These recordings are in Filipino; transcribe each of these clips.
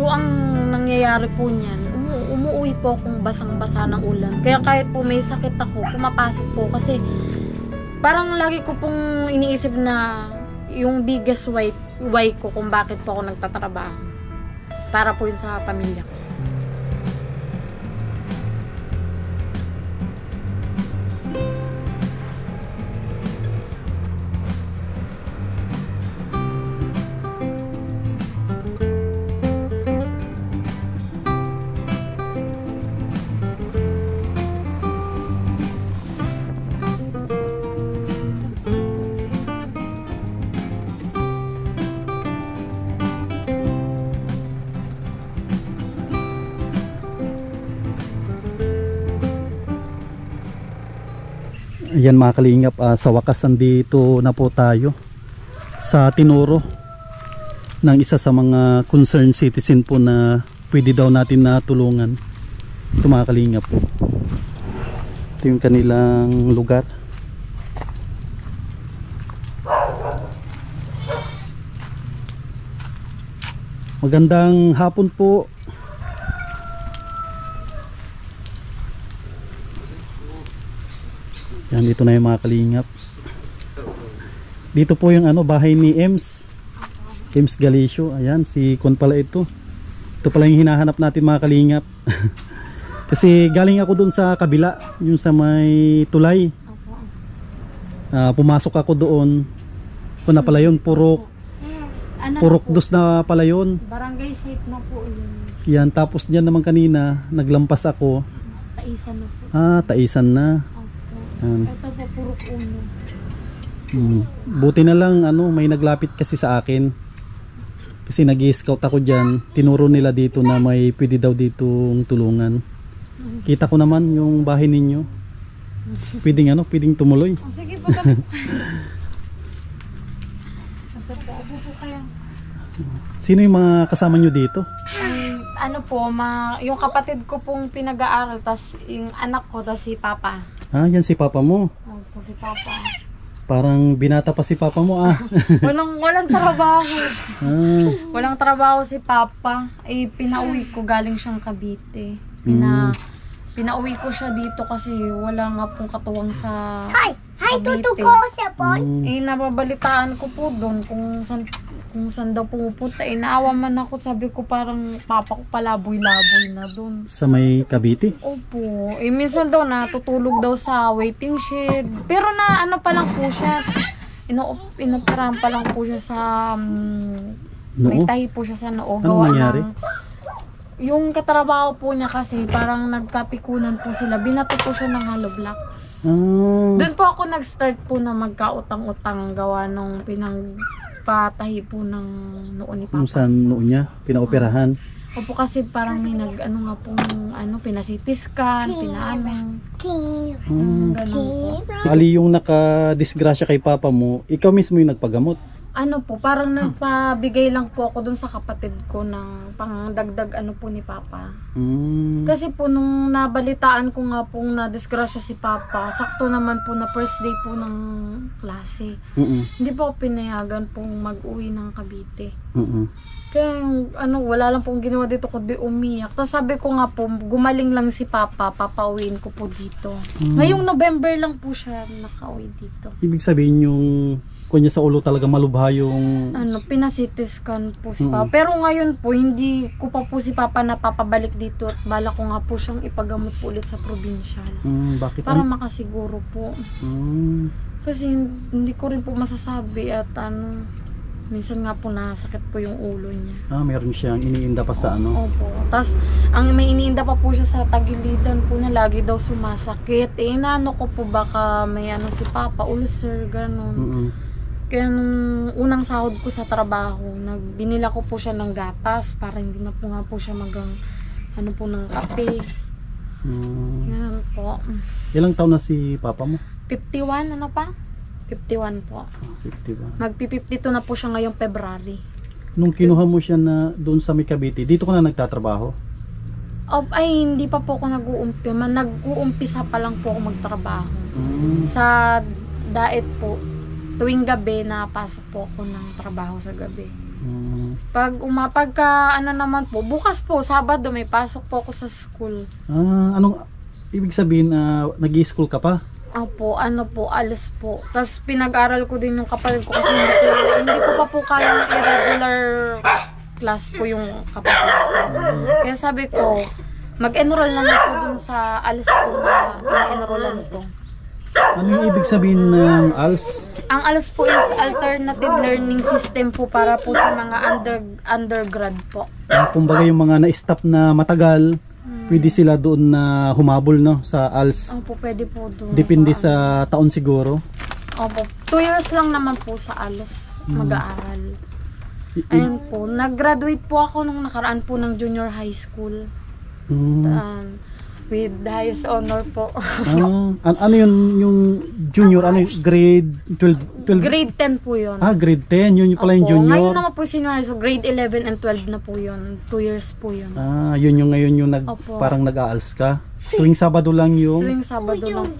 So ang nangyayari po niyan, umuwi po akong basang-basa ng ulan. Kaya kahit po may sakit ako, pumapasok po kasi parang lagi ko pong iniisip na yung biggest why ko kung bakit po ako nagtatrabaho. Para po yun sa pamilya ko. Ayan mga kalingap, sa wakas andito na po tayo sa tinuro ng isa sa mga concerned citizen po na pwede daw natin na tulungan. Ito mga kalingap po, ito yung kanilang lugar. Magandang hapon po. Yan, dito na yung mga kalingap. Dito po yung bahay ni Ems Galicio. Ayan, si Kon pala ito. Ito pala yung hinahanap natin mga kalingap. Kasi galing ako dun sa kabila, yung sa may tulay. Pumasok ako doon. Kung na pala yun, Purok dos na pala yun. Barangay Safe na po yun. Yan, tapos dyan naman kanina naglampas ako. Taisan na po. Taisan na. Ito po Purok Uno. Buti na lang may naglapit kasi sa akin. Kasi nag-i-scout ako dyan. Tinuro nila dito na may pwede daw ditong tulungan. Kita ko naman yung bahay ninyo. Pwedeng tumuloy. Sige po. Sino yung mga kasama nyo dito? Yung kapatid ko pong pinag-aaral, tas yung anak ko, tas si Papa. Yan si Papa mo. Opo, si Papa. Parang binata pa si Papa mo Walang trabaho. Walang trabaho si Papa. Pinauwi ko, galing siyang Cavite. Pinauwi ko siya dito kasi wala nga pong katuwang sa Cavite. Nababalitaan ko po doon kung saan daw pupunta. Naawa man ako, sabi ko parang papa ko palaboy-laboy na doon. Sa may Cavite? Opo. Minsan daw natutulog daw sa waiting shed. Pero na pa lang po siya. Inoperahan pa lang po siya sa may tahi po siya sa noo. Anong nangyari? Yung katrabaho po niya kasi parang nagkapikunan po sila. Binato po siya ng hollow blocks. Doon po ako nag-start po na magkautang-utang gawa nung patay po ng noo ni Papa. Saan noo niya? Pinaoperahan? Opo, kasi parang may pinasitiskan, pinaamang. Ganun po. Ali, yung nakadisgrasya kay Papa mo, ikaw mismo yung nagpagamot? Parang nagpabigay lang po ako dun sa kapatid ko ng pangdagdag po ni Papa. Kasi po nung nabalitaan ko nga pong na-disgrasya si Papa, sakto naman po na first day po ng klase. Hindi po pinayagan pong mag-uwi ng Cavite. Kaya wala lang pong ginawa dito kundi umiyak. Tapos sabi ko nga po, gumaling lang si Papa, papauwiin ko po dito. Ngayong November lang po siya nakauwi dito. Ibig sabihin yung kunya sa ulo talaga malubha yung pinasitiskan po si Papa. Pero ngayon po, hindi ko pa po si Papa napapabalik dito at bala ko nga po siyang ipagamot po ulit sa provincial. Bakit? Para makasiguro po. Kasi hindi ko rin po masasabi at minsan nga po nasakit po yung ulo niya. Meron siyang iniinda pa sa Opo. Tapos, ang may iniinda pa po siya sa tagilidan po na lagi daw sumasakit. Inaano ko po baka may si Papa, ulcer, ganun. Kaya nung unang sahod ko sa trabaho, binila ko po siya ng gatas para hindi na po nga po siya magang ng kape. Yan po. Ilang taon na si Papa mo? 51, 51 po. 51. Magpi-52 na po siya ngayong February. Nung kinuha mo siya na doon sa may Cavite, dito ka na nagtatrabaho? Hindi pa po ako nag-uumpisa. Nag-uumpisa pa lang po ako magtrabaho. Sa diet po. Tuwing gabi, napasok po ako ng trabaho sa gabi. Pagka ano naman po, bukas po, Sabado, may pasok po ako sa school. Anong ibig sabihin, nag-i-school ka pa? Opo, ano po, alis po. Tapos pinag-aral ko din yung kapatid ko kasi hindi ko pa po kayang irregular class po yung kapatid ko. Kaya sabi ko, mag-enroll na lang po dun sa alis ko na enrollan ko. Ano yung ibig sabihin ng ALS? Ang ALS po is Alternative Learning System po para po sa mga undergrad po. Kumbaga yung mga na-stop na matagal, pwede sila doon na humabol, no, sa ALS. Opo, pwede po doon. Depende sa taon siguro. Opo, 2 years lang naman po sa ALS mag-aaral. Ayun po, nag-graduate po ako nung nakaraan po ng junior high school. With the highest honor po. Ano yun yung junior, ano yung grade 12? Grade 10 po yun. Grade 10, yun pala yung junior. Ngayon naman po senior high, so grade 11 and 12 na po yun. 2 years po yun. Yun yung ngayon yung parang nag-aals ka. Tuwing Sabado lang yung... Tuwing Sabado lang.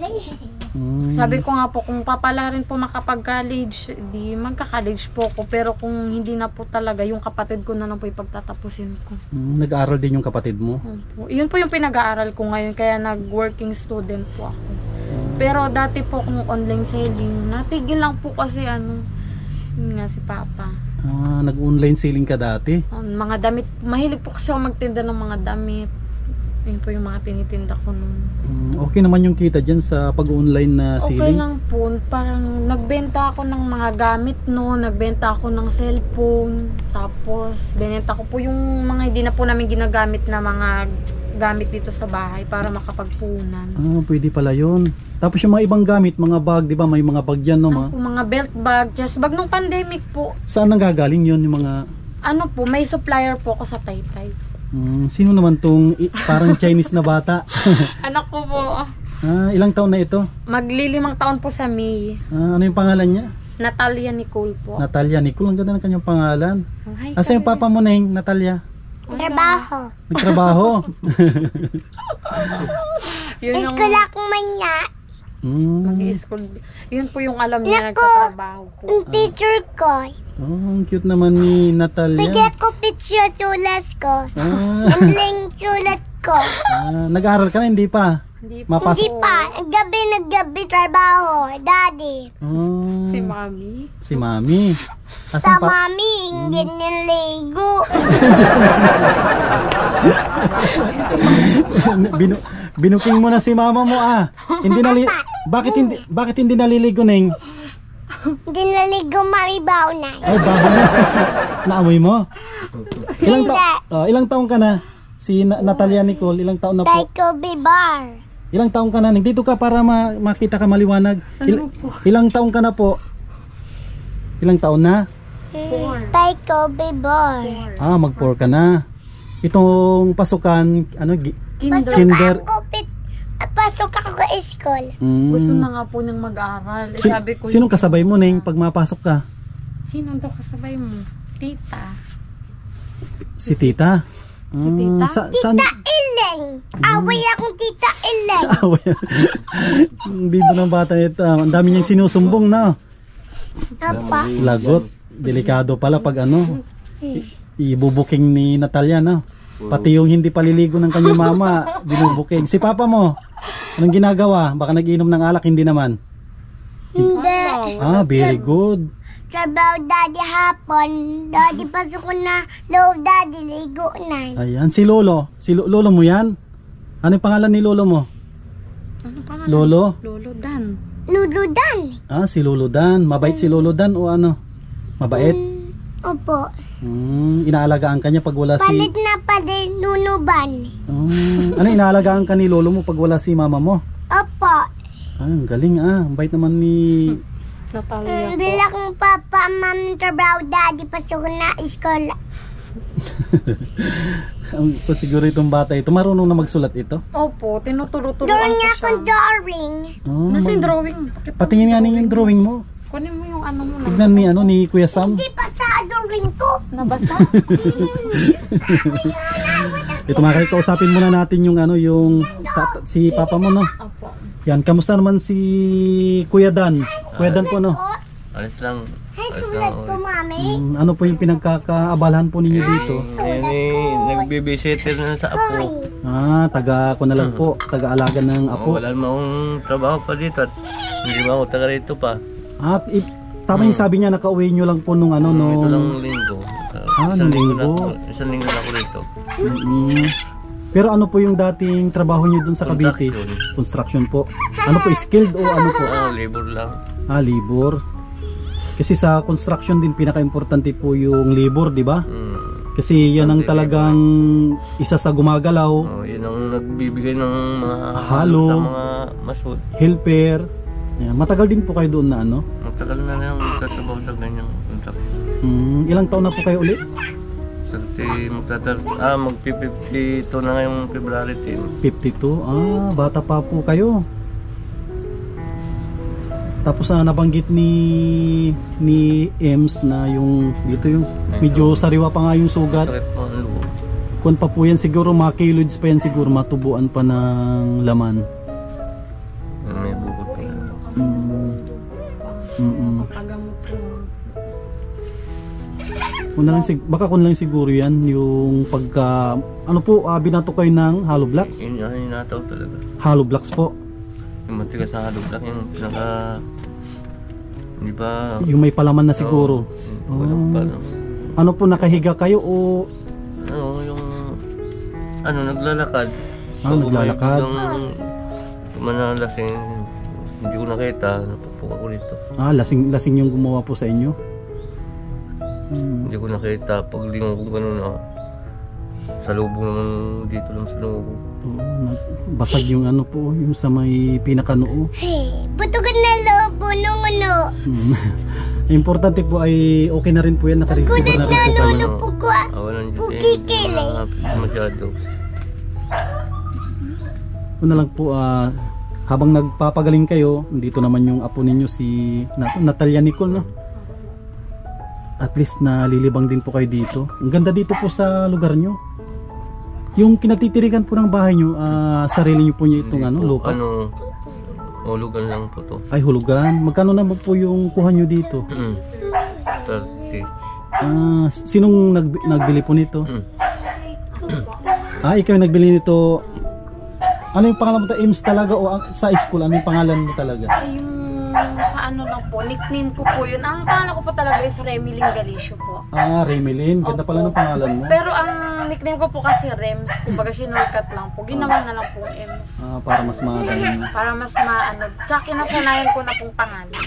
Sabi ko nga po, kung papala rin po makapag-college, di magka-college po ko. Pero kung hindi na po talaga, yung kapatid ko na lang po ipagtatapusin ko. Nag-aaral din yung kapatid mo? Yun po yung pinag-aaral ko ngayon, kaya nag-working student po ako. Pero dati po kung online selling, natigil lang po kasi yun nga si Papa. Nag-online selling ka dati? Mga damit, mahilig po kasi ako magtinda ng mga damit. Yun po yung mga tinitinda ko nun. Okay naman yung kita dyan sa pag-online na selling? Okay lang po. Parang nagbenta ako ng mga gamit noon. Nagbenta ako ng cellphone. Tapos, binenta ko po yung mga hindi na po namin ginagamit na mga gamit dito sa bahay para makapagpunan. Pwede pala yun. Tapos yung mga ibang gamit, mga bag, di ba? May mga bag dyan, no? Mga belt bag, chest bag nung pandemic po. Saan nanggagaling yun yung mga... Ano po, may supplier po ako sa Taytay. Sino naman tong parang Chinese na bata? Anak ko po. Ilang taon na ito? Magli-5 taon po sa May. Ano yung pangalan niya? Natalia Nicole po. Natalia Nicole, ang ganda ng kanyang pangalan. Asa yung papa mo, Neng, Natalia? Trabaho. Nagtrabaho? School akong manya. Mag-i-school. Yun po yung alam niya, nagtatrabaho po. Yung picture ko. Ang cute naman ni Natalia. Bigyan ko picture sulat ko. Ang link sulat ko. Nag-aaral ka na, hindi pa? Hindi pa. Naggabi trabaho. Daddy. Si Mami. Si Mami. Sa Mami, hindi niligo. Binuking mo na si mama mo Bakit hindi naliligo, Neng? Hindi naligo, Mami, baho na. Ay, baho na. Naamoy mo? Ilang taong ka na? Si Natalia Nicole, ilang taon na po? Taiko Bibar. Ilang taong ka na? Dito ka para makita ka maliwanag. Ilang taong ka na po? Ilang taon na? 4. Taiko Bibar. Mag-4 ka na. Itong pasukan, kinder. Pasok ako sa school. Gusto na nga po niyang mag-aral. Sabi ko, sinong kasabay mo, Neng, pag mapasok ka? Sinong daw kasabay mo? Tita. Si Tita? Tita Ileng. Away akong Tita Ileng. Bibo ng bata ito. Ang dami niyang sinusumbong na. Apa? Lagot. Delikado pala pag ibubuking ni Natalia, no? Pati yung hindi paliligo ng kanyang mama, binubuking. Si Papa mo, anong ginagawa? Baka nag-iinom ng alak, hindi naman? Hindi. Very good. Trabaho daddy hapon. Daddy pasok ko na. Love daddy, ligo na. Ayan, si Lolo. Lolo mo yan? Ano yung pangalan ni Lolo mo? Ano pangalan? Lolo? Lolo Dan. Lolo Dan. Si Lolo Dan. Mabait si Lolo Dan o ano? Mabait? Opo. Inaalagaan ka niya pag wala Palit na palit nunuban. Ano inaalagaan ka ni Lolo mo pag wala si mama mo? Opo. Ang galing Ang bait naman ni Natalia po. Bila kong papa, ma'am, trabaho, daddy, pasok na school. Siguro itong bata ito, marunong na magsulat ito? Opo, tinuturo-turuan Doon ko niya siya. akong drawing. Nasa yung drawing. Patingin nga yung drawing mo. Kunin mo yung ano mo. Tignan ni Kuya Sam. Hindi pa sa drawing ko. Nabasa? Ito mga kausapin muna natin yung si Papa mo, no? Opo. Yan, kamusta naman si Kuya Dan? Kuya Dan po, no? Alis lang. Ay, Alis sulat lang. ko, mami. Ano po yung pinagkakaabalahan po ninyo dito? Nag-babysitter na sa apo. Taga ako na lang po, taga-alaga ng apo. Wala naman akong trabaho pa dito at hindi ba ako taga rito pa. At tama yung sabi niya, nakauwi nyo lang po nung ano, Ito lang nung... linggo. Nung linggo. Isang linggo na ako rito. Pero ano po yung dating trabaho nyo dun sa Cavite? Construction po. Ano po, skilled o ano po? Labor lang. Labor. Kasi sa construction din pinaka-importante po yung labor, di ba? Kasi yan ang talagang isa sa gumagalaw. Yan ang nagbibigay ng mga halo sa mga masud. Helper. Yan. Matagal din po kayo doon na ano? Matagal na yung katrabaho sa ganyang construction. Ilang taon na po kayo ulit? Mag-52 na ngayong February 10. 52? Bata pa po kayo. Tapos nabanggit ni Ems na yung dito yung medyo sariwa pa nga yung sugat. Sakit po ang loob. Kung pa po yan siguro, mga kiloids pa yan siguro, matubuan pa ng laman. May bukod pa. Pagamot po. Baka kung lang siguro yan yung pagka ano po, binato kayo ng hollow blocks? Yun yung inataw talaga. Hollow blocks po. Yung matigas na hollow block, yung pinaka hindi ba Yung may palaman na siguro. Ano po, nakahiga kayo o yung naglalakad. Naglalakad. Yung manalasing, hindi ko nakita, napupuka ko dito. Lasing yung gumawa po sa inyo? Hindi ko nakita, pag lingon ko gano'n na sa lubong naman, dito lang sa lubong. Basag yung ano po, yung sa may pinakanoo. Putukan na lobo nung ano. Importante po ay okay na rin po yan, nakarecover na rin po kayo. Pukikili. Masyado. Una lang po, habang nagpapagaling kayo, dito naman yung apo ninyo si Natalia Nicole, no? At least nalilibang din po kayo dito. Ang ganda dito po sa lugar nyo. Yung kinatitirikan po ng bahay nyo, sarili nyo po nyo itong lupa? Hulugan lang po to. Ay, hulugan. Magkano naman po yung kuha nyo dito? 30. Sinong nagbili po nito? Ikaw yung nagbili nito. Ano yung pangalan mo ta? Ems talaga o sa school? Ano yung pangalan mo talaga? Yung sa ano lang po, nickname ko po yun. Ang pangalan ko po talaga is Remilyn Galicio po. Remilyn. Ganda pala ng pangalan mo. Pero ang nickname ko po kasi Rems, kumbaga sinorkat lang po. Ginawa na lang pong Ems. Para mas maano. Para mas maano. Tsaka kinasanayan ko na pong pangalan.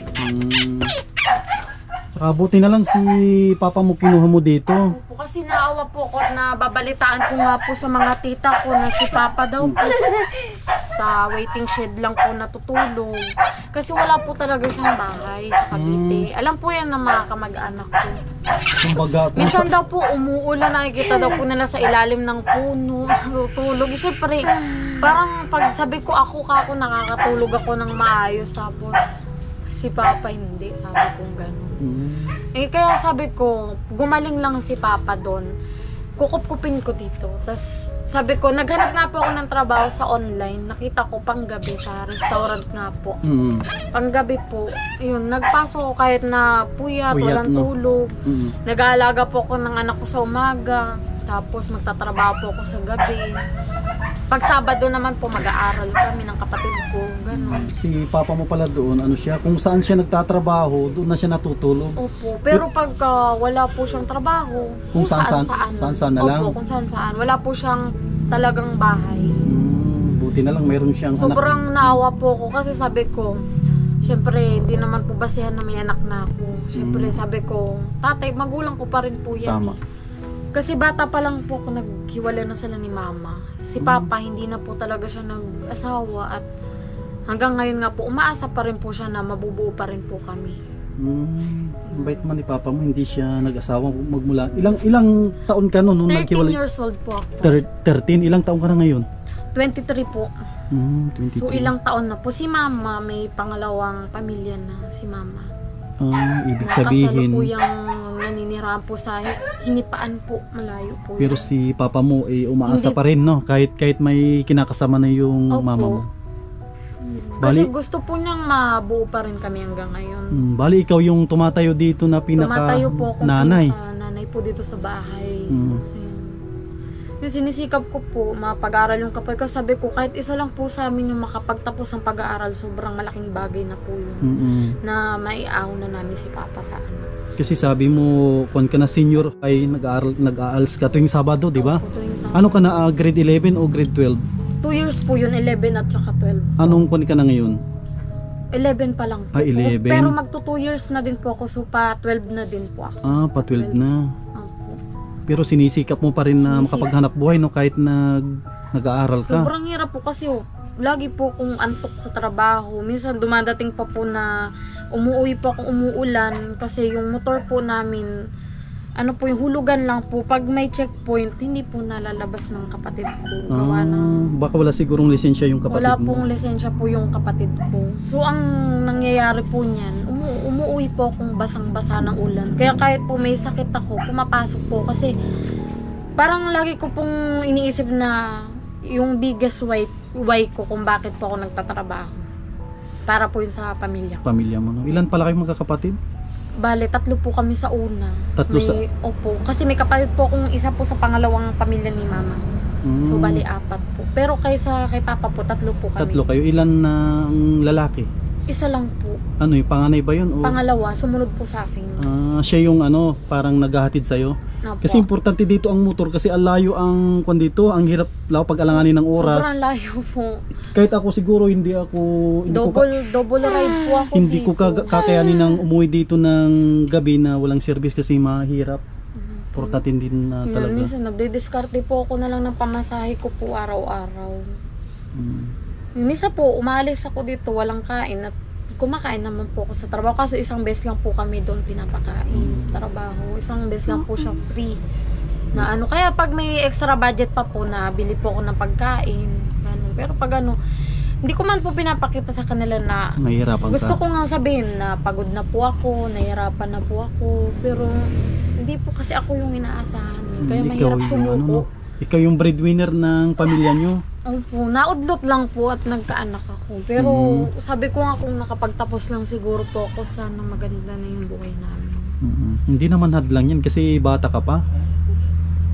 Saka buti na lang si papa mo kinuha mo dito. Opo, kasi naawa po ko na babalitaan ko nga po sa mga tita ko na si papa daw po sa waiting shed lang po natutulog. Kasi wala po talaga siyang bahay sa Cavite. Alam po yan ng mga kamag-anak ko. Kumbaga, Minsan daw po umuulan, nakikita daw po nila sa ilalim ng puno, natutulog. Siyempre, parang pag sabi ko ako nakakatulog ako ng maayos, tapos si papa hindi, sabi kong gano'n. Kaya sabi ko, gumaling lang si papa doon, kukup-kupin ko dito. Tapos sabi ko, naghanap nga po ako ng trabaho sa online, nakita ko panggabi sa restaurant nga po. Panggabi po, yun, nagpasok ko kahit na puyat walang tulog. Nag-aalaga po ako ng anak ko sa umaga, tapos magtatrabaho po ako sa gabi. Pag Sabado naman po, mag-aaral kami ng kapatid ko, gano'n. Si papa mo pala doon, ano siya, kung saan siya nagtatrabaho, doon na siya natutulog. Opo, pero pag wala po siyang trabaho, kung saan na lang. Opo, kung saan. Wala po siyang talagang bahay. Buti na lang meron siyang sobrang naawa po ko kasi sabi ko, syempre hindi naman po basihan na may anak na ako. Syempre sabi ko, tatay, magulang ko pa rin po yan. Tama. Kasi bata pa lang po ako, naghiwalay na sila ni mama. Si papa, hindi na po talaga siya nag-asawa at hanggang ngayon nga po, umaasa pa rin po siya na mabubuo pa rin po kami. Bait man ni papa mo, hindi siya nag-asawa magmula. Ilang taon ka noon nung 13 naghiwalay? 13 years old po ako. 13? Ilang taon ka na ngayon? 23 po. 23. So ilang taon na po. Si mama, may pangalawang pamilya na si mama. Ibig sabihin, kasalukuyang naninirahan po sa Hinipaan po, malayo po. Pero si papa mo umaasa pa rin, no? Kahit may kinakasama na yung mama mo. Kasi Bali, gusto po niyang mabuo pa rin kami hanggang ngayon. bali ikaw yung tumatayo dito na Tumatayo po akong nanay. nanay po dito sa bahay. Mm. Ayun. Yung sinisikap ko po, mapag-aral yung kapatid ko. Sabi ko, kahit isa lang po sa amin yung makapagtapos ng pag-aaral, sobrang malaking bagay na po yun. Na maiahon na namin si Papa sa ano. Kasi sabi mo, kung ka na senior ay nag-aals ka tuwing Sabado, di ba? Opo, tuwing sa- Ano ka na, grade 11 o grade 12? 2 years po yun, 11 at saka 12. Anong kung ka na ngayon? 11 pa lang po. 11? Pero magto 2 years na din po ako, so pa 12 na din po ako. Pa 12 na. Opo. Pero sinisikap mo pa rin na Sinisikap. makapaghanap buhay no kahit nag-aaral ka. Sobrang hirap po kasi lagi po akong antok sa trabaho. Minsan dumadating pa po na umuwi po akong umuulan kasi yung motor po namin, ano po yung hulugan lang po. Pag may checkpoint, hindi po nalalabas ng kapatid ko. Gawa ng Baka wala sigurong lisensya yung kapatid wala mo. pong lisensya po yung kapatid ko. So ang nangyayari po niyan, umuwi po akong basang-basa ng ulan. Kaya kahit po may sakit ako, pumapasok po kasi parang lagi ko pong iniisip na yung biggest why ko kung bakit po ako nagtatrabaho. Para po yun sa pamilya ko. Pamilya mo. No? Ilan pala kayong magkakapatid? Bale, 3 po kami sa una. Tatlo sa- Opo. Kasi may kapatid po akong isa po sa pangalawang pamilya ni Mama. So, bali 4 po. Pero kay Papa po, 3 po kami. 3 kayo. Ilan na lalaki? Isa lang po. Ano yung panganay ba yun? O, Pangalawa, sumunod po sa akin. siya yung parang naghahatid sa'yo? Opo. Kasi importante dito ang motor kasi alayo ang kung dito, ang hirap lao pag alanganin ng oras. Sobrang layo po. Kahit ako siguro hindi Double ride po ako hindi ko dito. kakayanin ng umuwi dito ng gabi na walang service kasi mahirap. Importante din na Yan, talaga. minsan nagdidiskarte po ako na lang ng pamasahe ko po araw-araw. Minsan po, umalis ako dito, walang kain at kumakain naman po ako sa trabaho. Kaso isang beses lang po kami doon pinapakain sa trabaho. Isang beses lang po siya free. Na ano, kaya pag may extra budget pa po na bili po ako ng pagkain. Ganun. Pero pag ano, hindi ko man po pinapakita sa kanila na Mahirapan gusto ka. ko nga sabihin na pagod na po ako, nahihirapan na po ako. Pero hindi po kasi ako yung inaasahan. Kaya Ikaw mahirap yung sumuko. ikaw yung breadwinner ng pamilya nyo. Opo, naudlot lang po at nagkaanak ako. Pero sabi ko nga kung nakapagtapos lang siguro po ako, sana maganda na yung buhay namin. Hindi naman hadlang yan kasi bata ka pa.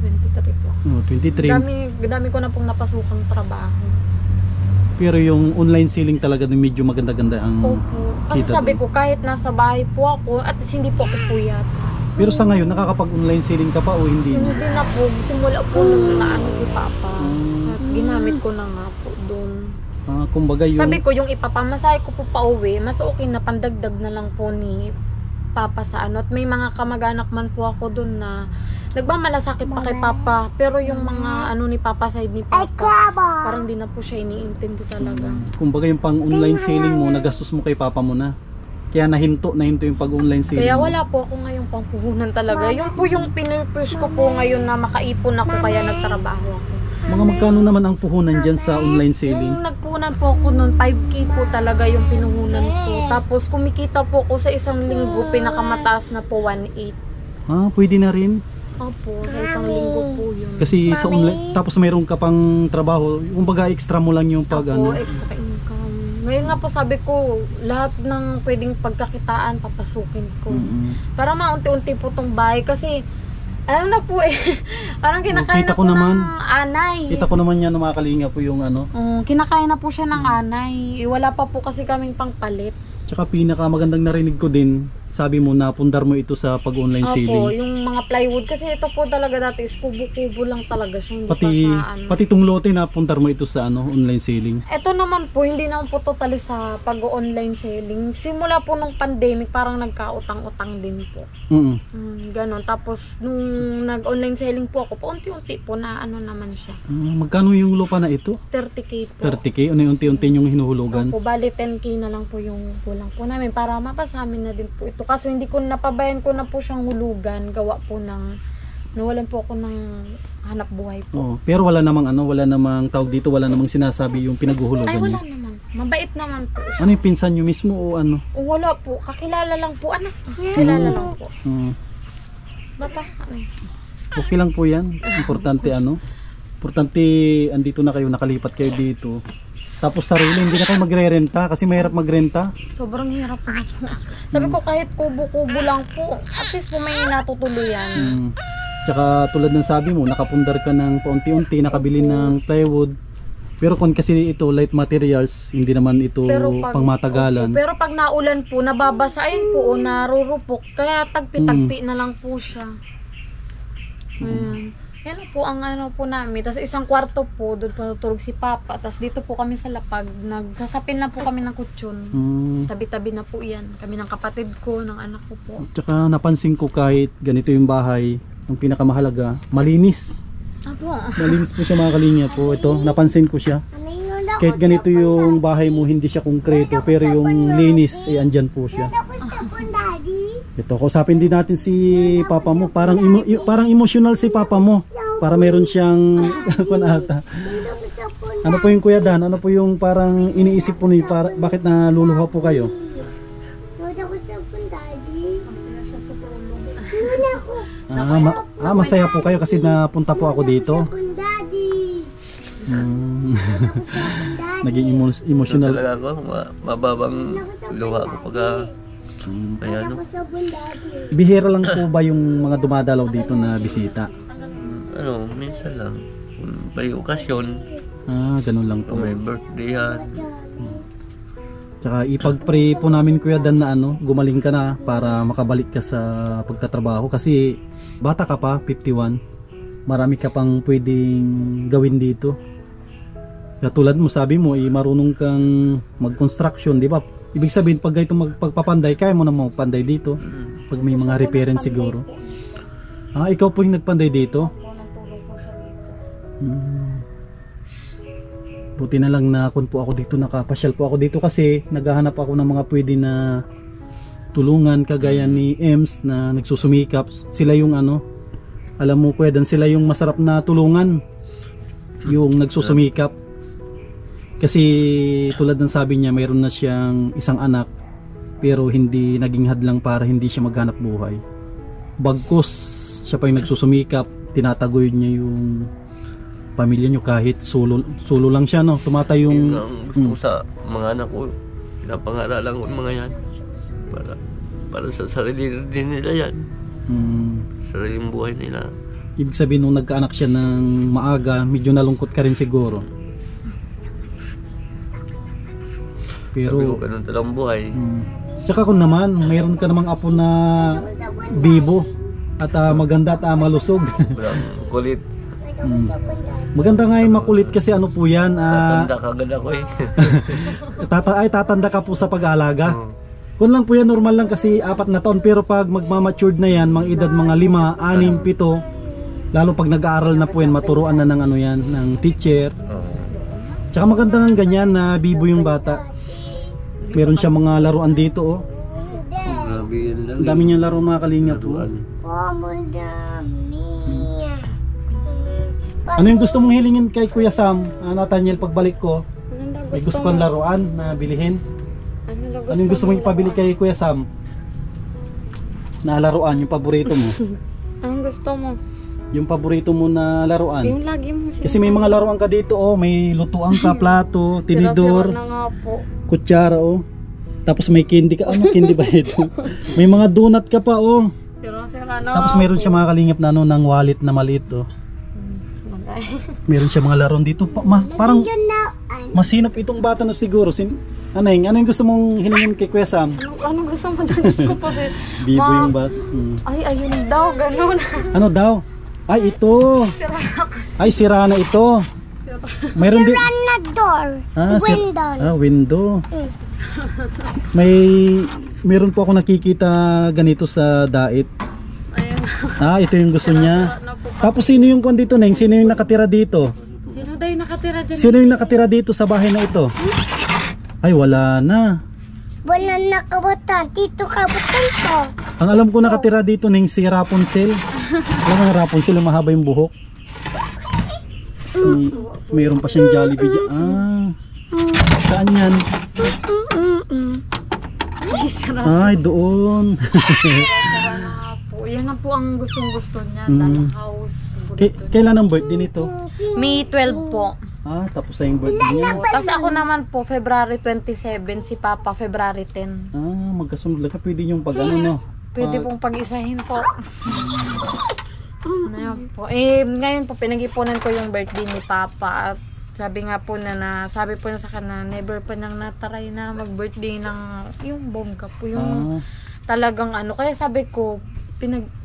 23 po. 23. Dami ko na pong napasukang trabaho. Pero yung online selling talaga medyo maganda-ganda ang Opo. Kasi kita sabi doon. ko kahit nasa bahay po ako at hindi po ako puyat. Pero sa ngayon nakakapag-online selling ka pa o hindi? Hindi na po. Simula po nung naano si Papa. At ginamit ko na nga po doon. Kumbaga yung Sabi ko yung ipapamasahe ko po pa uwi, mas okay na pandagdag na lang po ni Papa sa ano. At may mga kamag-anak man po ako doon na nagmamalasakit pa kay Papa. Pero yung mga ano ni Papa side ni Papa, parang di na po siya iniintindi talaga. kumbaga yung pang online selling mo, nagastos mo kay Papa mo na. Kaya nahinto yung pag-online selling. Kaya mo. wala po ako ngayong pangpuhunan talaga. Yung po yung pinupush ko po ngayon na makaipon ako kaya nagtrabaho ako. Mga magkano naman ang puhunan dyan sa online selling? Yung nagpunan po ako noon, 5K po talaga yung pinuhunan ko. Tapos kumikita po ako sa isang linggo, pinakamataas na po 1.8. Pwede na rin. Opo, sa isang linggo po yun. Kasi sa online, tapos mayroon ka pang trabaho, kumbaga extra mo lang yung pag Opo, extra income. Ngayon nga po sabi ko, lahat ng pwedeng pagkakitaan, papasukin ko. Para maunti-unti po tong bahay. Kasi, ano na po parang kinakain Kita na ko po naman. ng anay. Kita ko naman yan na makalinga po yung Kinakain na po siya ng anay. Wala pa po kasi kaming pangpalit. Tsaka pinaka magandang narinig ko din, sabi mo na pundar mo ito sa pag-online Opo, selling. yung mga plywood. Kasi ito po talaga dati is kubo-kubo lang talaga siya. Hindi pa siya ano. Pati itong lote na pundar mo ito sa online selling. Ito naman po, hindi naman po totally sa pag-online selling. Simula po nung pandemic, parang nagkautang-utang din po. Ganon. Tapos, nung nag-online selling po ako, paunti-unti po na ano naman siya. Magkano yung lupa na ito? 30K po. 30K? Ano yung unti-unti yung hinuhulugan? Opo, bali 10K na lang po yung kulang po namin para mapasamin na din po ito. Kaso hindi ko napabayan ko na po siyang hulugan. Gawa po ng, nawalan po ako ng hanap buhay po. Pero wala namang tawag dito, wala namang sinasabi yung pinaghuhulugan Ay, wala niya. naman. Mabait naman po siya. Ano yung pinsan nyo mismo o ano? Wala po. Kakilala lang po. Anak, kakilala lang po. Bata, ano? Okay lang po yan. Importante Importante andito na kayo, nakalipat kayo dito. Tapos sarili, hindi na kayo magre-renta kasi mahirap magrenta. Sobrang hirap na po. Sabi ko kahit kubo-kubo lang po, at least po may natutuluyan. Tsaka tulad ng sabi mo, nakapundar ka ng paunti-unti, nakabili ng plywood. Pero kung kasi ito light materials, hindi naman ito pangmatagalan. Pero pag naulan po, nababasa, ayun po, o narurupok. Kaya tagpi-tagpi na lang po siya. Ayan. Yan po ang ano po namin. Tapos isang kwarto po, doon po natutulog si Papa. Tapos dito po kami sa lapag, nagsasapin na po kami ng kutsyon. Tabi-tabi na po yan. Kami ng kapatid ko, ng anak ko po. Tsaka napansin ko kahit ganito yung bahay, ang pinakamahalaga, malinis. Apo. Malinis po siya mga kalinga po. Ito, napansin ko siya. Kahit ganito yung bahay mo, hindi siya konkreto, pero yung linis, eh, andyan po siya. Ito, kausapin din natin si Papa mo. Parang emotional si Papa mo. Para meron siyang ata. Ano po yung Kuya Dan? Ano po yung parang iniisip po niyo? Bakit naluluha po kayo? Masaya siya sa tulong. Masaya po kayo kasi napunta po ako dito. Naging emotional. Talaga ako, mababang luha ko pag ayan. Bihira lang po ba yung mga dumadalaw dito na bisita? Ano, minsan lang. Kung may okasyon, ganun lang po. kung may birthday yan. Tsaka ipag-pray po namin Kuya Dan na gumaling ka na para makabalik ka sa pagtatrabaho kasi bata ka pa, 51. Marami ka pang pwedeng gawin dito. Katulad mo, sabi mo, marunong kang mag-construction, di ba? Ibig sabihin, pag ito magpagpapanday, kaya mo na magpanday dito. Pag may mga repairance siguro. Ikaw po yung nagpanday dito? Buti na lang na kung po ako dito, nakapasyal po ako dito kasi naghahanap ako ng mga pwede na tulungan kagaya ni Ems na nagsusumikap. Sila yung alam mo Kuya Dan, sila yung masarap na tulungan, yung nagsusumikap. Kasi tulad ng sabi niya, mayroon na siyang isang anak pero hindi naging hadlang para hindi siya maghanap buhay. Bagkus siya pa yung nagsusumikap, tinataguyod niya yung pamilya niyo kahit solo lang siya, no? Tumatay yung gusto ko sa mga anak ko, pinapangaralan ko yung mga yan para sa sarili din nila yan. Sariling buhay nila. Ibig sabihin nung nagkaanak siya ng maaga, medyo nalungkot ka rin siguro. Pero sabi ko, ganun talang buhay. Tsaka kung naman, mayroon ka namang apo na bibo at maganda at malusog. Walang kulit. Maganda nga yung makulit kasi po yan. Tatanda kagad ako eh. Tatanda ka po sa pag-aalaga. Kung lang po yan, normal lang kasi 4 na taon. Pero pag magmamatured na yan, mga edad mga 5, 6, 7, lalo pag nag-aaral na po yan, maturuan na ng ng teacher. Tsaka maganda nga ganyan na bibo yung bata. Meron siya mga laruan dito, Grabe yan lang. Ang dami niyang laro mga kalinga po. Ano yung gusto mong hilingin kay Kuya Sam, Nathaniel, pagbalik ko? May gusto kang laruan na bilihin? Ano yung gusto mong ipabili kay Kuya Sam? Na laruan, yung paborito mo? Anong gusto mo? Yung paborito mo na laruan? Yung lagi mo sinasabi. Kasi may mga laruan ka dito, may lutuan ka, plato, tinidor, na nga po. kutsara, tapos may candy ka, candy ba ito? May mga donut ka pa, Sira-sira na. Tapos meron siya mga kalingap na ng wallet na maliit, Meron siya mga laruan dito, parang masinop itong bata na siguro. Ano yung gusto mong hilingin kay Kuya Sam? Anong gusto mo? Diyos ko po si Bibo yung bat. Ay, ayun daw, ganun. Ano daw? Ay, ito. Ay, sira na ito. Mayroon din. Sira na door. Window. Window. Meron po ako nakikita ganito sa dait. Ayun. Ito yung gusto niya. Tapos sino yung kwan dito, Neng? Sino yung nakatira dito? Sino daw yung nakatira dyan? Sino yung nakatira dito sa bahay na ito? Ay, wala na. Wala na kabutan. Tito kabutan to. Ang alam ko nakatira dito, Neng, si Rapunzel. Alam mo Rapunzel, yung mahaba yung buhok. Mayroon pa siyang Jollibee dyan. Saan yan? Ay, doon. Yan na po ang gustong-gusto niya. House. Kailan ang birthday nito? May 12 po. Tapos na yung birthday niya. Tapos ako naman po, February 27, si Papa, February 10. Magkasunod lang. Pwede yung pag ano, no? Pwede pong pag-isahin po. Ngayon po. Ngayon po, pinag-ipunan ko yung birthday ni Papa. At sabi nga po sabi po na sa kanya, never pa nang natry na mag-birthday ng yung bongga po. Yung talagang ano. Kaya sabi ko,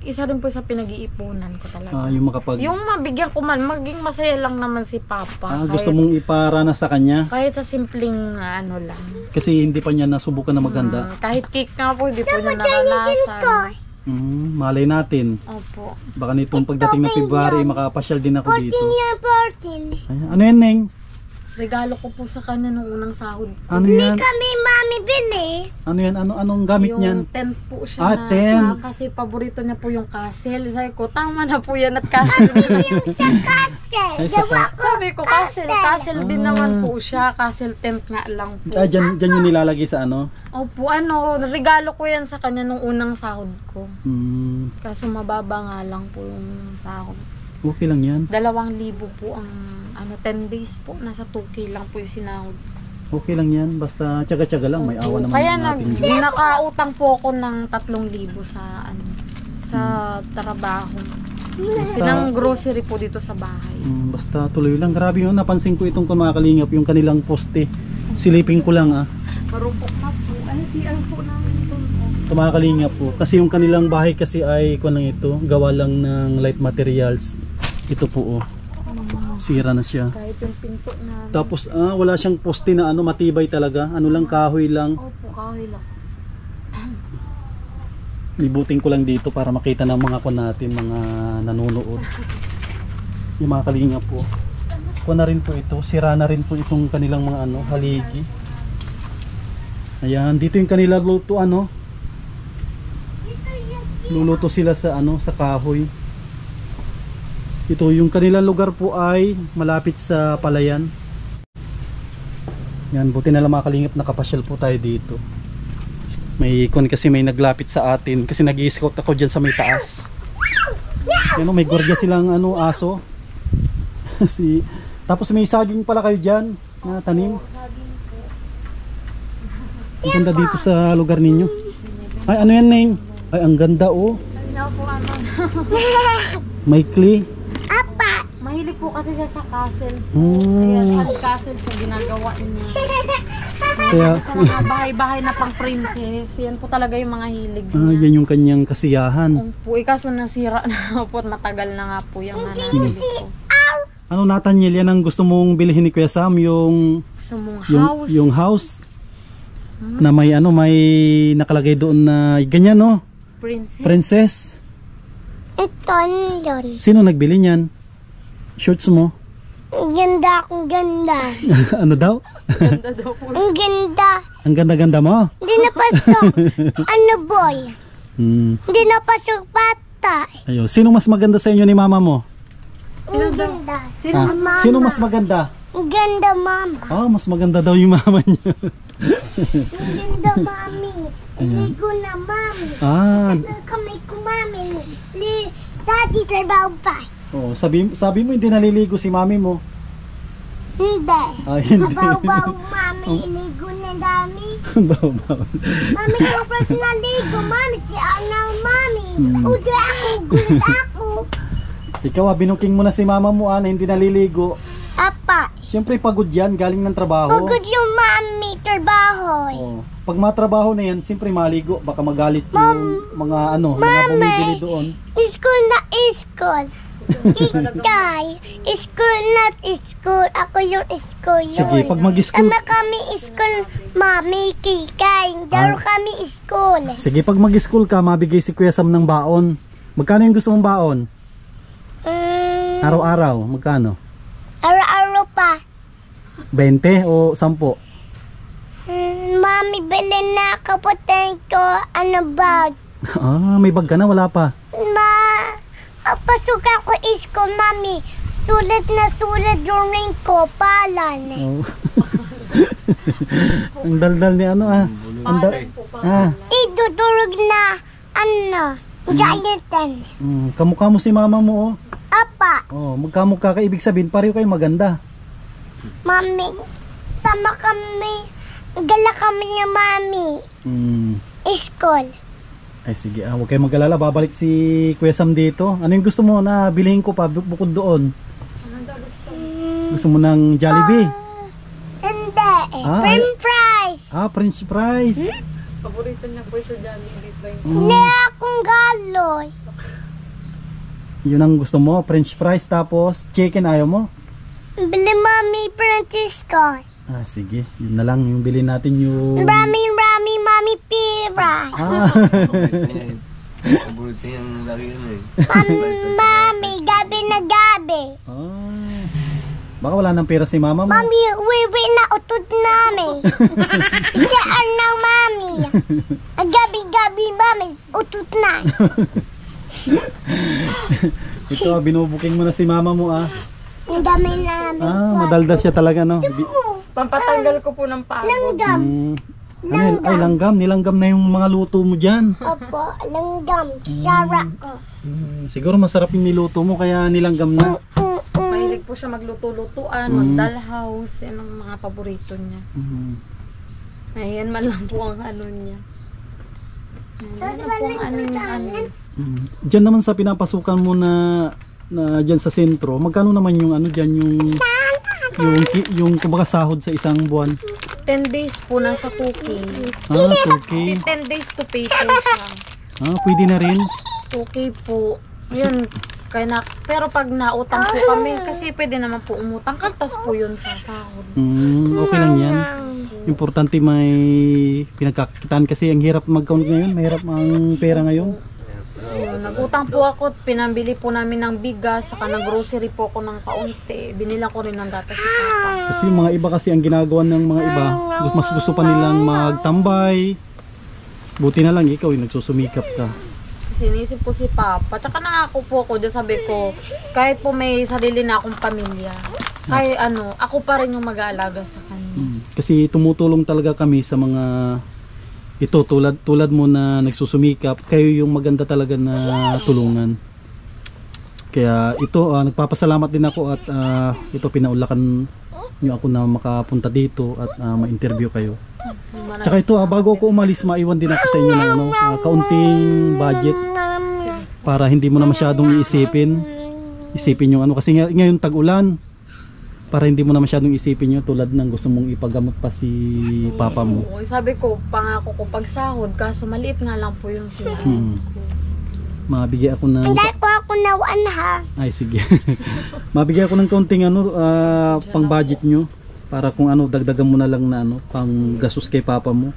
isa rin po sa pinag-iipunan ko talaga. Yung mabigyan ko man, maging masaya lang naman si Papa. Gusto mong iparana sa kanya? Kahit sa simpleng ano lang. Kasi hindi pa niya nasubukan na maganda. Kahit cake nga po, hindi po niya naranasan. Malay natin. Opo. Baka nitong pagdating na February, makapasyal din ako dito. 14 yan, 14. Ayan. Ano yan, Neng? Regalo ko po sa kanya nung unang sahod ko. Ano yan? Kami, mami, bili. Ano yan? Anong gamit niyan? Yung tent po siya tent. kasi paborito niya po yung castle. Sabi ko, tama na po yan at castle. Yung sa castle. Ay, Sabi ko, castle din naman po siya. Castle tent nga lang po. Dyan yung nilalagay sa ano? Opo, regalo ko yan sa kanya nung unang sahod ko. Kaso mababa nga lang po yung sahod. Okay lang yan. 2,000 po ang 10 days po. Nasa 2K lang po yung sinahod. Okay lang yan. Basta tsaga-tsaga lang. May awa naman kaya natin. nakautang po ako ng 3,000 sa trabaho. Sinang grocery po dito sa bahay. Basta tuloy lang. Grabe yun. Napansin ko itong mga kalingap. Yung kanilang poste. Silipin ko lang Marupok na po. CR po namin ito. Mga kalingap po. Kasi yung kanilang bahay kasi ay gawa lang ng light materials. Ito po sira na siya. Kahit yung pinto na. Tapos wala siyang poste na matibay talaga. Ano lang, kahoy lang. Opo, kahoy lang. Libutin ko lang dito para makita ng mga natin, mga nanonood. Yung mga kalingap po. Na rin po ito. Sira na rin po itong kanilang mga haligi. Ayan, dito yung kanila luto luluto sila sa sa kahoy. Ito yung kanilang lugar po ay malapit sa palayan. Yan, buti na lang mga kalingap, nakapasyal po tayo dito. Kasi may naglapit sa atin kasi nag-i-scout ako dyan sa may taas. Yan, may gwardiya silang aso. Tapos may saging pala kayo dyan na tanim. Ang ganda dito sa lugar ninyo. Ay, ano yan, Neng? Ay, ang ganda Maikli. Mahilig po kasi siya sa castle. Kaya sa castle po ginagawa niya. Kaya sa mga bahay-bahay na pang princess, yan po talaga yung mga hilig niya. Yan yung kanyang kasiyahan. Opo, kaso nasira na po at matagal na nga po yung nanahili ko. Nathaniel, yan ang gusto mong bilhin ni Kuya Sam, yung house. Yung house na may may nakalagay doon na ganyan, Princess. Ito yun. Sino nagbili niyan? Shorts mo? Ang ganda akong ganda. Ano daw? Ganda daw po. Ang ganda. Ang ganda-ganda mo? Hindi napasok. Boy? Hindi napasok patay. Ayun. Sino mas maganda sa inyo ni mama mo? Ang ganda. Sino mas maganda? Ang ganda, mama. Mas maganda daw yung mama niya. Ang ganda, mami. Ligo na, mami. Kamay ko, mami. Daddy, trabaho pa. Sabi mo hindi naliligo si mami mo. Hindi. Hindi. Baw-baw, mami. Iligo na dami. Baw-baw. Mami, yung first naligo, mami. Si Anang, mami. Udo ako, good ako. Ikaw binuking mo na si mama mo na hindi naliligo. Apa. Siyempre pagod yan, galing ng trabaho. Pagod yung mami, trabaho. Pag matrabaho na yan, siyempre maligo. Baka magalit yung mga mga bumibili doon. School na school. Ikay, school not school. Ako yung school yun. Sige, pag mag-school. Tama kami school, mami, kikay. Daro kami school. Sige, pag mag-school ka, mabigay si Kuya Sam ng baon. Magkano yung gusto mong baon? Araw-araw, magkano? Araw-araw pa. 20 o 10? Mami, bilhin na kapatid ko, bag. May bag ka na, wala pa. Pasok ako school, mami. Sulat na sulat yung ring ko, palan. Ang daldal ni Idudurog na, giantan. Kamukha mo si mama mo, Apa. magkamukha ka, ibig sabihin, pareho kayo maganda. Mami, sama kami. Gala kami ng mami. School. Ay sige, huwag kayong mag-alala, babalik si Kuya Sam dito. Ano yung gusto mo na bilhin ko pa bukod doon? Gusto mo ng Jollibee? Hindi. French fries. French fries. Paborito niya po sa Jollibee. Hindi akong galoy. Yun ang gusto mo, French fries, tapos chicken ayaw mo? Bili mami Francisco. Sige, yun na lang yung bilhin natin yung... Rami, mami pira. Paborito niyang lagi yun eh. Mami, gabi na gabi. Baka wala ng pera si mama mo. Mami, wiwi na utod namin. Saan na mami? Gabi, mami, utod na. Ito, binubuking mo na si mama mo Ang dami namin. Madaldal siya talaga, no? Pampatanggal ko po ng pagod. Langgam. Ano yun? Ay, langgam. Nilanggam na yung mga luto mo dyan. Opo, langgam. Sarap ko. Siguro masarap yung niluto mo, kaya nilanggam na. Mahilig po siya magluto-lutuan, magdalhouse. Yan ang mga paborito niya. Ayan man lang po ang ano niya. Ayan lang po ang ano niya. Diyan naman sa pinapasukan mo na diyan sa sentro, magkano naman yung ano diyan yung kumbaga sahod sa isang buwan? 10 days po nasa 2K. 2K. 10 days to pay po siya. Pwede na rin. 2K po. Yun. Pero pag nautang po kami, kasi pwede naman po umutang, kaltas po yun sa sahod. Okay lang yan. Importante may pinagkakitaan kasi ang hirap mag-count ngayon, mahirap ang pera ngayon. Nagutang po ako, pinambili po namin ng bigas, saka nag-grocery po ako ng kaunti. Binila ko rin ng gatas sa papa. Kasi yung mga iba kasi ang ginagawa ng mga iba, mas gusto pa nilang magtambay. Buti na lang ikaw yung nagsusumikap ka. Sinisip ko si Papa. Tsaka nangako po ako, dyan sabi ko, kahit po may sarili na akong pamilya, kahit ako pa rin yung mag-aalaga sa kanya. Kasi tumutulong talaga kami sa mga ito, tulad mo na nagsusumikap, kayo yung maganda talaga na tulungan. Kaya ito, nagpapasalamat din ako at ito pinaulakan nyo ako na makapunta dito at ma-interview kayo. Tsaka ito, bago ako umalis, maiwan din ako sa inyo ng kaunting budget para hindi mo na masyadong isipin yung kasi ngayon tag-ulan, para hindi mo na masyadong isipin yung tulad ng gusto mong ipagamot pa si papa mo. Sabi ko, pangako ko pagsahod, kaso maliit nga lang po yung sinahod ko. Mabigay ako ng... Hindi ko ako nawaan ha. Ay sige. Mabigay ako ng kaunting pang budget nyo. Para kung dagdagan mo na lang na pang gastos kay papa mo.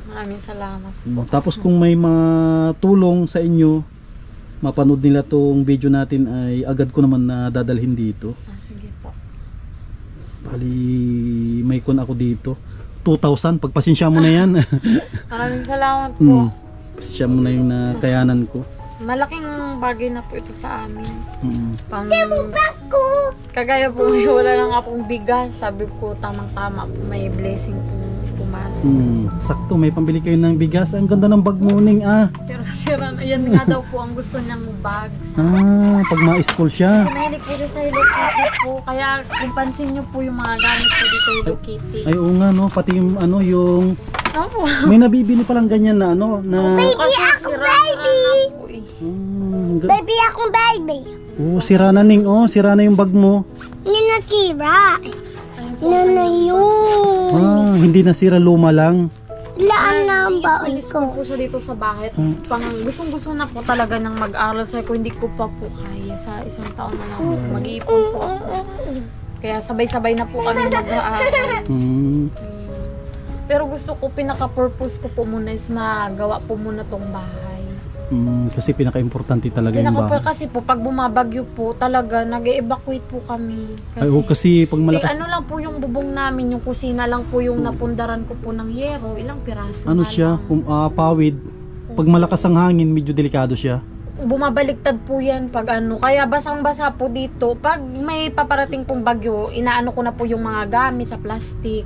Maraming salamat po. Tapos kung may mga tulong sa inyo, mapanood nila tong video natin, ay agad ko naman na dadalhin dito. Sige po. Bali, may kun ako dito. 2,000, pagpasensya mo na yan. Maraming salamat po. Pasensya mo na yung nakayanan ko. Malaking bagay na po ito sa amin. Pang... Kagaya po may wala lang akong bigas. Sabi ko tamang-tama po, may blessing po pumasok. Sakto, may pambili kayo ng bigas. Ang ganda ng bag mo, Ning. Sira-sira na. Yan nga daw po ang gusto niyang bags. Pag ma-school siya. Kasi mahilig po siya sa Hello Kitty po. Kaya kung pansin niyo po yung mga gamit po dito Hello Kitty. Ay oo nga, no, pati yung yung Opo. may nabibili palang ganyan na na Kasi sira-sira na po eh. Baby akong baby. Sira na, Ning. Sira na yung bag mo. Hindi nasira. Na yun. Hindi nasira, luma lang. Laan na ang baon Inis ko ko. po siya dito sa bahay. Gustong-gusto na po talaga ng mag-aral. Sabi ko, hindi ko pa po kaya. Sa isang taon na lang mag-iipon po ako. Kaya sabay-sabay na po kami mag-aaral. Pero gusto ko, pinaka-purpose ko po muna is magawa po muna tong bahay. Kasi pinaka-importante talaga yung bahay. Kasi po, pag bumabagyo po, talaga nag-evacuate po kami. Kasi pag malakas... ano lang po yung bubong namin, yung kusina lang po yung napundaran ko po ng yero, ilang piraso Ano siya, pawid. Pag malakas ang hangin, medyo delikado siya. Bumabaliktad po yan pag kaya basang-basa po dito. Pag may paparating pong bagyo, inaano ko na po yung mga gamit sa plastic.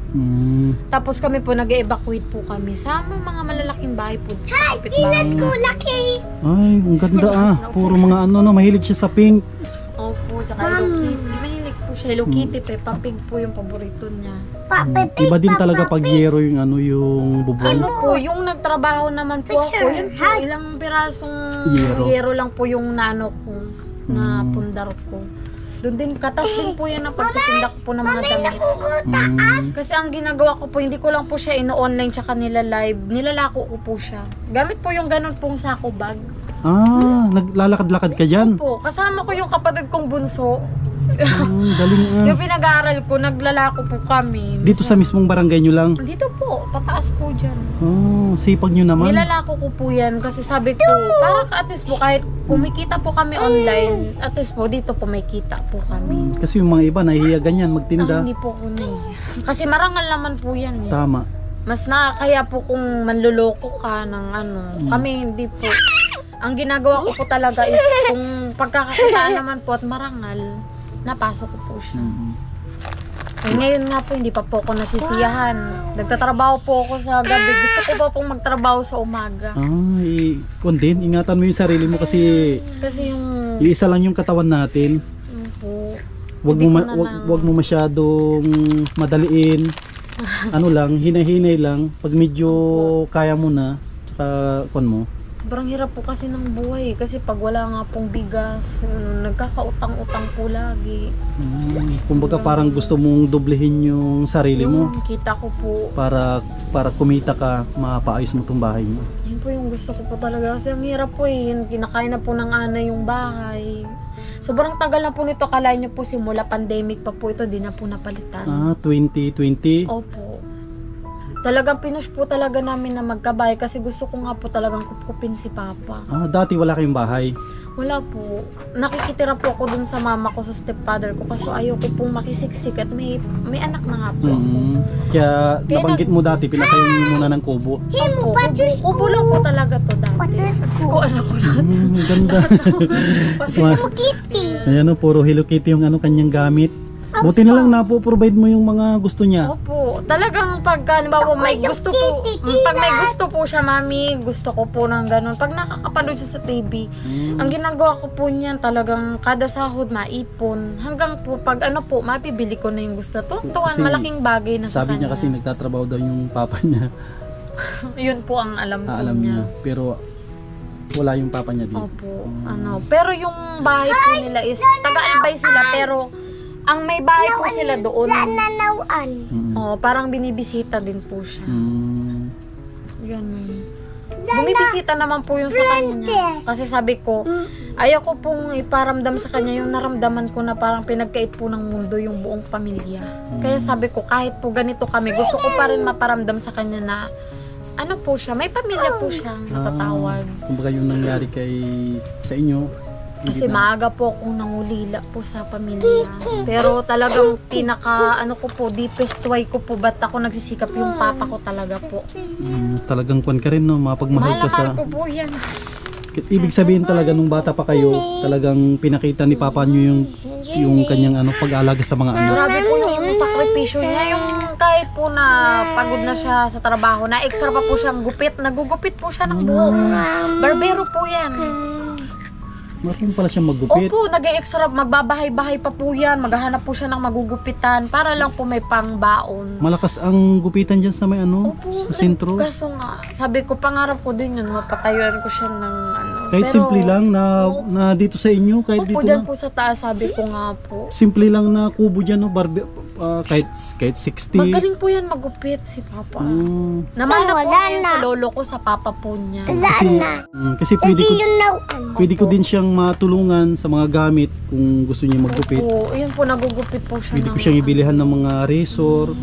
Tapos kami po nag-evacuate po kami sa mga malalaking bahay po. Hi, Tinas ko, laki. Ay, ang ganda Puro mga mahilig siya sa pink. Opo, tsaka Hello Kitty. Mahilig po siya. Hello Kitty, Peppa Pig po yung paborito niya. Iba din talaga pag yero yung ano, yung bubong. Ano po, yung nagtrabaho naman po ako, yun po, ilang pirasong yero lang po yung nano ko, na pundar ko. Doon din, katas din po yan ang pagtitinda ko po ng mga damit. Kasi ang ginagawa ko po, hindi ko lang po siya ino-online tsaka nila-live. Nilalako ko po siya. Gamit po yung ganun pong sako bag. Naglalakad-lakad ka dyan? Po, kasama ko yung kapatid kong bunso. Galing Yung pinag-aaral ko, naglalako po kami. Dito sa mismong barangay nyo lang? Dito po, pataas po dyan. Sipag nyo naman. Nilalako ko po yan kasi sabi ko, parang at least po kahit kumikita po kami online, at least po dito po may kita po kami. Kasi yung mga iba nahihiya ganyan magtinda. Hindi po ko kasi marangal naman po yan eh. Tama. Mas nakakaya po kung manluloko ka ng ano. Kami hindi po. Ang ginagawa ko po talaga is kung pagkakakitaan naman po at marangal, napasok ko po siya. Ngayon nga po, hindi pa po ako nasisiyahan. Nagtatrabaho po ako sa gabi. Gusto ko pa pong magtrabaho sa umaga. Din, ingatan mo yung sarili mo kasi yung isa lang yung katawan natin. Wag mo masyadong madaliin. Ano lang, hinay-hinay lang. Pag medyo kaya mo na, tsaka mo. Sobrang hirap po kasi ng buhay. Kasi pag wala nga pong bigas, nagkakautang-utang po lagi. Kumbaga parang gusto mong doblehin yung sarili mo. Kita ko po. Para kumita ka, mapaayos mo tong bahay mo. Yun po yung gusto ko po talaga. Kasi ang hirap po eh. Kinakain na po ng ana yung bahay. Sobrang tagal na po nito. Kalahin nyo po simula pandemic pa po ito. Di na po napalitan. 2020? Opo. Talagang pinush po talaga namin na magkabahay kasi gusto ko nga po talagang kupkupin si Papa. Dati wala kayong bahay? Wala po. Nakikitira po ako dun sa mama ko, sa stepfather ko kasi ayoko pong makisiksik at may anak na nga po ako. Kaya nabanggit mo dati, pinakayo mo muna ng kubo? Opo, kubo lang po talaga to dati. Ko anak ko lahat. Ganda. Hello Kitty. Ayan o, puro Hello Kitty yung kanyang gamit. Buti na lang napo-provide mo yung mga gusto niya. Opo. Talagang pag may gusto po, pag may gusto po siya, mami, gusto ko po ng ganun. Pag nakakapanood siya sa TV, ang ginagawa ko po niyan, talagang kada sahod maipon. Hanggang po pag mapibili ko na yung gusto. Tuwan, malaking bagay na sa kanya. Sabi niya kasi nagtatrabaho daw yung papa niya. Yun po ang alam ko niya. Pero wala yung papa niya dito. Opo. Pero yung bahay po nila is taga-albay sila, pero ang may bahay po sila doon. Parang binibisita din po siya. Ganun. Bumibisita naman po yung sa kanya. Kasi sabi ko, ayaw ko pong iparamdam sa kanya yung naramdaman ko na parang pinagkait po ng mundo yung buong pamilya. Kaya sabi ko, kahit po ganito kami, gusto ko pa rin maparamdam sa kanya na po siya, may pamilya po siya natatawag. Kumbaga yung nangyari sa inyo, kasi maaga po akong nangulila po sa pamilya. Pero talagang deepest why ko po ba't ako nagsisikap yung papa ko talaga po. Talagang kwan ka rin, no? Mapagmahal ka sa... Mahal ko po yan. Ibig sabihin talaga nung bata pa kayo, talagang pinakita ni papa nyo yung kanyang pag-aalaga sa mga anak. Grabe po yung sakripisyo niya. Yung kahit po na pagod na siya sa trabaho, na extra pa po siyang gupit. Nagugupit po siya ng buhok. Barbero po yan. Marunong pala siyang maggupit. Opo, nag-extra, magbabahay-bahay pa po yan. Maghahanap po siya ng magugupitan para lang po may pangbaon. Malakas ang gupitan dyan sa may Opo, sa sentro. Kaso nga, sabi ko, pangarap ko din yun, mapatayuan ko siya ng Kahit simple lang na dito sa inyo, kahit dito dyan po sa taas, sabi ko nga po. Simple lang na kubo dyan, no? Kahit 60. Magaling po yan magupit si Papa. Namana po ngayon sa lolo ko, sa papa po niya. Kasi pwede ko din siyang matulungan sa mga gamit kung gusto niya maggupit. Opo, yun po, nagugupit po siya. Pwede ko siyang ibilihan ng mga razor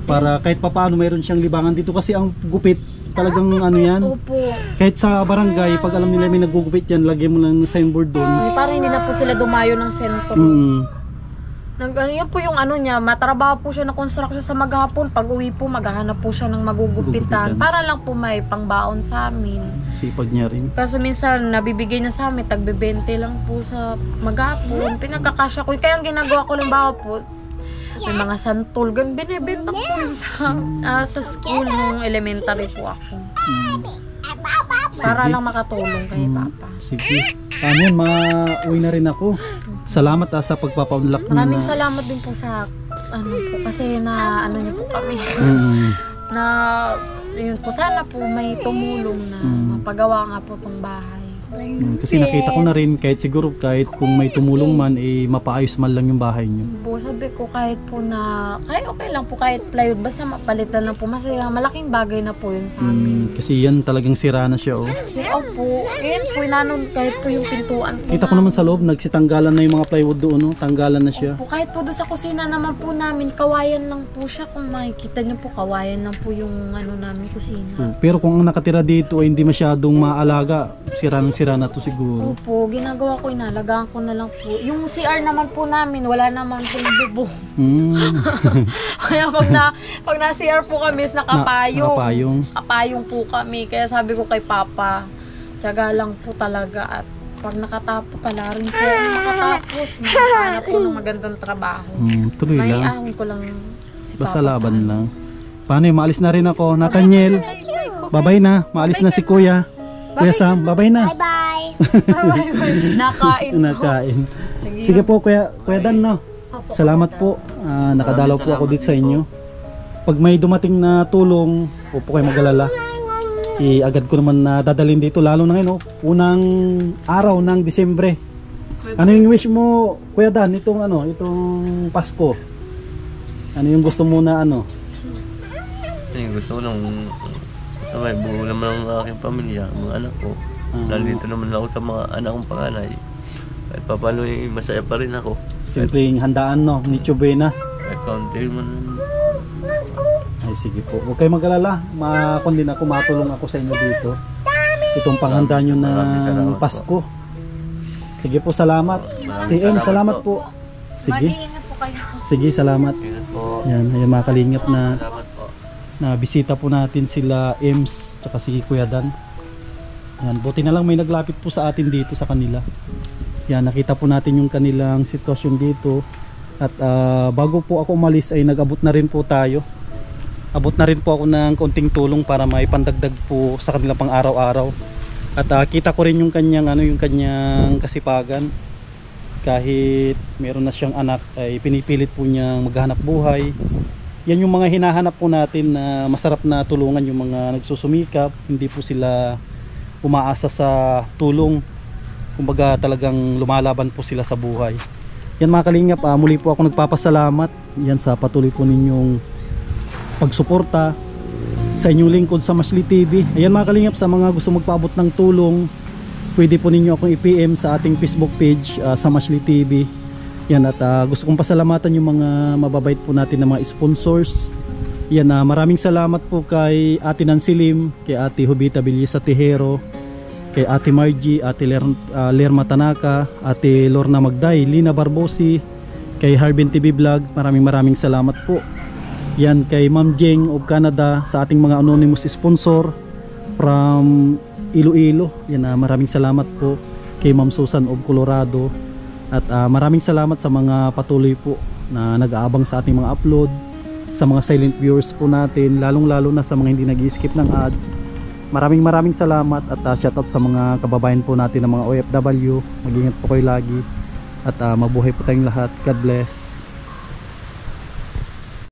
para kahit papaano mayroon siyang libangan dito kasi ang gupit talagang yan. Opo. Kahit sa barangay, pag alam nila may naggugupit yan, lagyan mo lang ng signboard doon. Para hindi na po sila dumayo ng sentro. Yan po yung niya, matrabaho po siya na construction sa maghapon. Pag uwi po, maghahanap po siya ng magugupitan. Para lang po may pangbaon sa amin. Sipag niya rin. Kasi minsan, nabibigay na sa amin, tagbe-20 lang po sa maghapon. Pinagkakasya ko. Kaya ang ginagawa ko lang po, may mga santol, binibenta po sa school nung elementary po ako. Para Sige. lang makatulong kay Papa. Sige. Paano yun, mauwi na rin ako. Salamat sa pagpapaunlak niyo Maraming na. salamat din po sa ano po kasi na ano niyo po kami Mm, na yun po sana po may tumulong na mapagawa nga po tong bahay. kasi nakita ko na rin kahit siguro kahit kung may tumulong man mapaayos man lang yung bahay niyo. Po sabi ko kahit po na kahit okay lang po kahit plywood basta mapalitan lang po masaya malaking bagay na po yun sa amin. Kasi yan talagang sira na siya oh. Sira po. Ngayon po inanon kahit po yung pintuan po. Kita ko naman sa loob nagsitanggalan na yung mga plywood doon oh. Tanggalan na siya. Po, kahit po doon sa kusina naman po namin, kawayan lang po siya. Kung makikita niyo po, kawayan lang po yung ano namin kusina. Pero kung ang nakatira dito ay hindi masyadong maalaga, sira na to siguro. Opo, ginagawa ko, inalagaan ko na lang po. Yung CR naman po namin, wala naman po bubong. Kaya pag na CR po kami, is nakapayong. Nakapayong po kami. Kaya sabi ko kay Papa, tiyaga lang po talaga at pag nakatapos pala rin po, nakatapos, makakana po ng magandang trabaho. Tuloy lang. Naiahon ko lang si Basta Papa laban sa- lang. Paano yun? Maalis na rin ako. Nathaniel, babay na. Maalis na si Kuya. Kuya Sam, babay na. Bye-bye. Nakain po. Nakain. Sige po, Kuya Dan, no? Salamat po. Nakadalaw po ako dito sa inyo. Pag may dumating na tulong, huwag po kayo mag-alala. Agad ko naman na dadalhin dito. Lalo na ngayon, unang araw ng Disyembre. Ano yung wish mo, Kuya Dan, itong Pasko? Ano yung gusto mo na Gusto ko lang may buo naman ang aking pamilya, mga anak ko. Nandito naman ako sa mga anak kong panganay. Kahit paano masaya pa rin ako. Simpleng handaan, no? Ni Chubena. Kahit kaunti man. Ay, sige po. Huwag kayo mag-alala. Makakundin ako, matulong ako sa inyo dito. Itong panghanda nyo ng Pasko. Sige po, salamat. Si M, salamat po. Sige. Mag-iingat po kayo. Sige, salamat. Ingat po. Yan, ayan mga kalingap na Salamat po. bisita po natin sila Ems tsaka si Kuya Dan. Yan, buti na lang may naglapit po sa atin dito sa kanila. Yan, nakita po natin yung kanilang sitwasyon dito. At bago po ako umalis ay nag-abot na rin po tayo. Abot na rin po ako ng konting tulong para maipandagdag po sa kanilang pang araw-araw. At kita ko rin yung kanyang yung kanyang kasipagan. Kahit meron na siyang anak ay pinipilit po niyang maghanap buhay. Yan yung mga hinahanap po natin na masarap na tulungan, yung mga nagsusumikap, hindi po sila umaasa sa tulong. Kumbaga talagang lumalaban po sila sa buhay. Yan mga kalingap, muli po ako nagpapasalamat yan sa patuloy po ninyong pagsuporta sa inyong lingkod sa Mashli TV. Ayan mga kalingap, sa mga gusto magpaabot ng tulong, pwede po ninyo akong i-PM sa ating Facebook page sa Mashli TV. Yan, at gusto kong pasalamatan yung mga mababait po natin na mga sponsors. Yan, maraming salamat po kay Ate Nancy Lim, kay Ate Hubita Bilyesa Tejero, kay Ate Margie, Ate Lerma Tanaka, Ate Lorna Magday, Lina Barbosi, kay Harbin TV Vlog. Maraming salamat po. Yan, kay Ma'am Jeng of Canada, sa ating mga anonymous sponsor from Iloilo. Yan, maraming salamat po kay Ma'am Susan of Colorado. At maraming salamat sa mga patuloy po na nag-aabang sa ating mga upload, sa mga silent viewers po natin, lalong-lalo na sa mga hindi nag-skip ng ads. Maraming salamat at shoutout sa mga kababayan po natin ng mga OFW. Mag-ingat po kayo lagi at mabuhay po tayong lahat. God bless.